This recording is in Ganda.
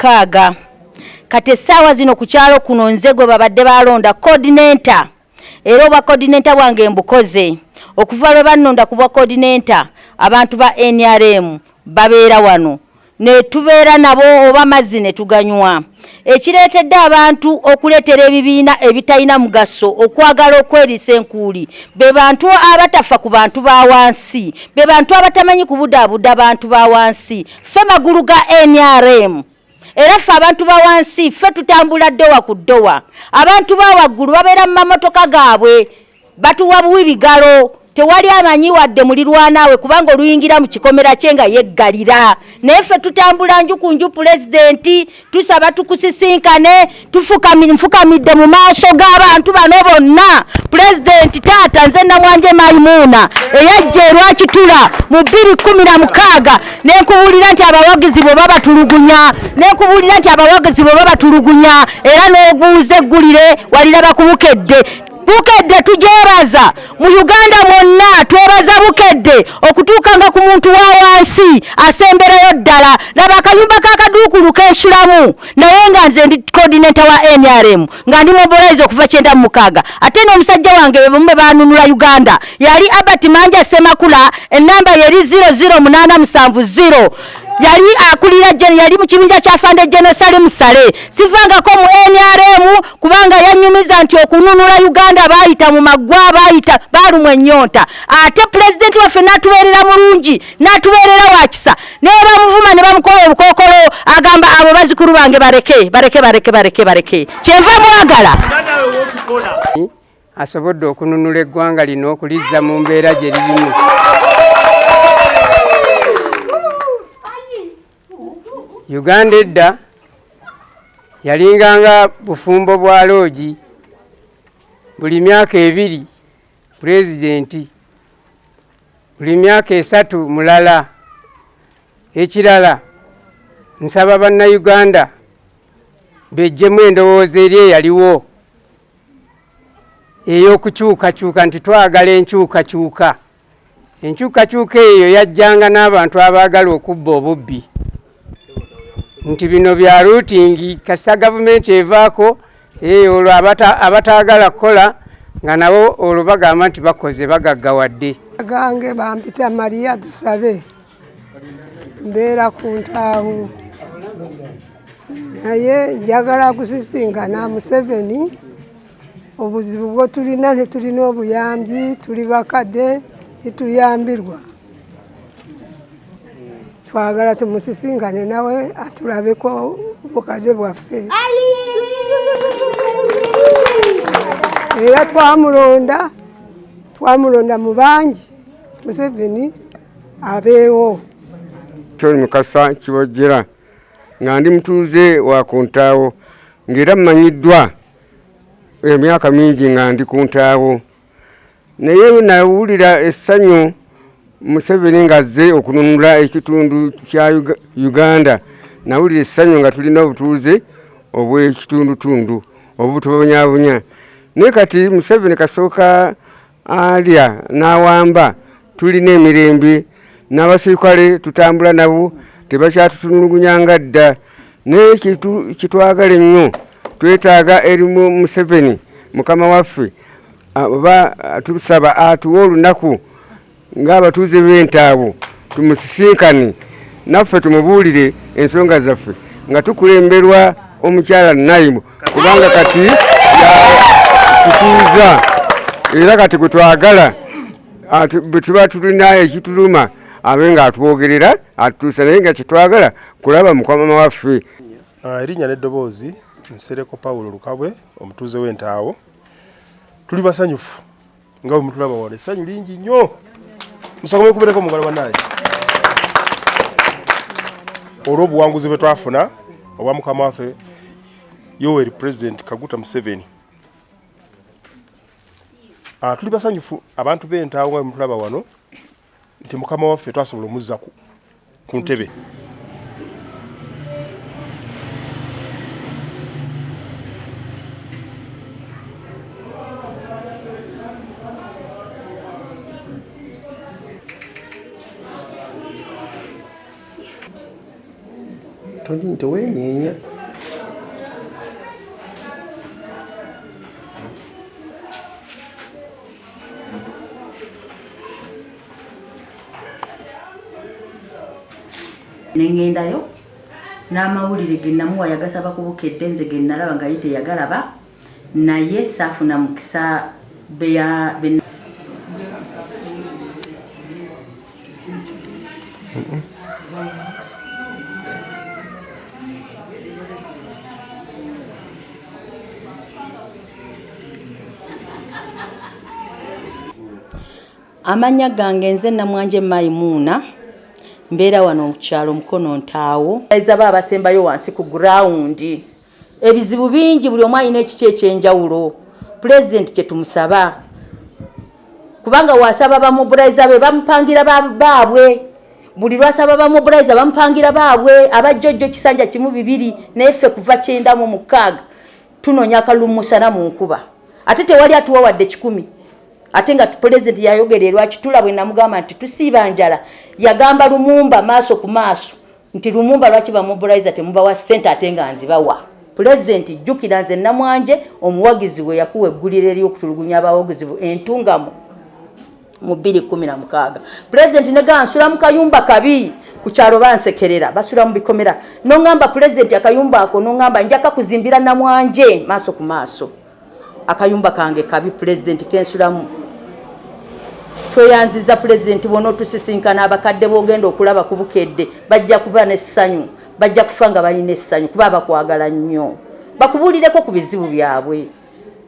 mukaaga kati essaawa zino ku kyalo kuno nze gwe babadde balonda coordinator era oba coordinator bwange mbukoze okuva lwe bannonda ku bwa coordinator abantu ba NRM babeera wano ne tubeera nabo oba mazzi ne tuganywa ekireetedde abantu okuleetera ebibiina ebitalina mugaso okwagala okwerisa enkuuli be bantu abatafa ku bantu ba wansi be bantu abatamanyi kubudaabuda abantu ba wansi ffe magulu ga NRM era ffe abantu ba wansi ffe tutambula ddowa ku ddowa abantu ba waggulu babeera mu mamotoka gaabwe batuwa buwi bigalo tewali amanyi wadde mulirwanaawe kubanga oluyingira mu kikomera kye nga yeggalira naye ffe tutambula nju ku nju pulezidenti tusaba tukusisinkane nfukamidde mu maaso g'abantu bano bonna pulezidenti taata nze Namwanje Maimuna eyajja Lwakitula mu 2016 nenkubuulira nti abawagizi bwe babatulugunya nenkubuulira nti abawagizi bwe babatulugunya era n'obuuza eggulire waliraba ku Bukedde Bukedde tujebaza mu Uganda mwonna twebaza Bukedde okutuukanga ku muntu wa wansi asemberayo ddala laba akayumba k'akaduukulu keesulamu naye nga nze ndi coordinator wa NRM nga ndi mobilize okuva 96 ate n'omusajja wange bwe baanunula Uganda yali Albert Manja Semakula ennamba yeri 00870 yali akulira yali mu kibinja kya Fande Genocide Sale sivangako mu NRM kubanga yanyumiza nti okununula Uganda bayita mu magwa bayita balumwe ennyonta ate president waffe natubeerera mulungi natubeerera wakisa ne bamuvuma ne bamukola obukokolo agamba abo bazikuru bange bareke kyenva mwagala asobodde okununula eggwanga lino okulizza mu mbeera gye lirimu Uganda edda yalinganga bufumbo bwa loogi buli myaka 2 pulezidenti buli myaka 3 mulala ekirala nsaba bannayuganda bejjemu endowooza eri eyaliwo ey'okukyukakyuka nti twagala enkyukakyuka eyo yajjanga n'abantu abaagala okubba obubbi nti bino bya routing kasa government evaako olwo abataagala kukola nga nabo olwo bagamba nti bakoze bagaggawadde gange bampita Maria tusabe mbeera ku ntaawo naye njagala kusisinkana Museveni obuzibu bwo tulina netulina obuyambi tuli bakadde netuyambirwa twagala tumusisinkane nawe atulabeko bukaze bwaffe era twamulonda mu bangi Museveni abeewo Kyoli Mukasa Kibojjera nga ndi mutuuze wa ku ntaawo ng'era mmanyiddwa emyaka mingi nga ndi ku ntaawo naye nawulira essanyu Museveni ngazze okununula ekitundu kya Uganda nawulira essanyu nga tulina obutuuze obw'ekitundutundu obutubonyabonya naye kati Museveni kasooka alya n'awamba tulina emirembe n'abasirikale tutambula nabo tebakyatutunulugunyanga dda naye kitwagala ennyo twetaaga erimu Museveni mukama waffe oba tusaba atuwa olunaku ng'abatuuze b'entaabo tumusisinkane naffe tumubuulire ensonga zaffe nga tukulemberwa omukyala Nayimu kubanga kati tutuuza era kati gwe twagala bwe tuba tulina ekituluma abe ng'atwogerera atutuusa naye nga kyetwagala kulaba mukama waffe. Erinnya n'eddoboozi Nsereko Paulo Lukabwe omutuuze w'entaawo tuli basanyufu nga bwe mutulaba wano essanyu lingi nnyo musakome kubereko mugalo bannaye olw'obuwanguzi bwe twafuna obwa mukama waffe Yoweri President Kaguta Museveni. Tuli basanyufu abantu b'entaawo nga bwe mutulaba wano nti mukama waffe twasobola omuzza ku ntebe. Tony teweenyeenya. Nengendayo n'amawulire ge namuwa yagasaba kubukedde nze ge nalaba nga ye teyagalaba naye saafuna mukisa amanya gange nze Namwanje Maimuna mbeera wano mu kyalo Mukono Ntaawo ezaba abasembayo wansi ku ground ebizibu bingi buli omu alina ekiki ekyenjawulo president kye tumusaba kubanga wasaba bamobilizer be bamupangira baabwe buli lwasaba bamobilizer bamupangira baabwe abajjojjo kisanja kimu bibiri neffe kuva 9 mu 6 tunonya kalumusana mu nkuba ate tewali atuwa wadde 10 ate nga president yayogererwa kitulabwe namugamba nti tusiba njala yagamba Lumumba maaso ku maaso nti Lumumba lwaki bamobilizer temuba wa center ate nga nzibawa president jjukira nze Namwanje omuwagizi we yakuwa eggulire ery'okutulugunya abawagizi entungamo mu 2016 president ne gansula mu kayumba kabi ku kyalo bansekerera basula mu bikomera no ngamba president akayumba ako no ngamba njaka kuzimbira Namwanje maaso ku maaso akayumba kange kabi president kensulamu tweyanziza president bono tusisinkana abakadde bogenda okulaba kubukedde bajja kuba n'essanyu bajja kufanga balina essanyu kuba bakwagala nnyo bakubulireko ku bizibu byabwe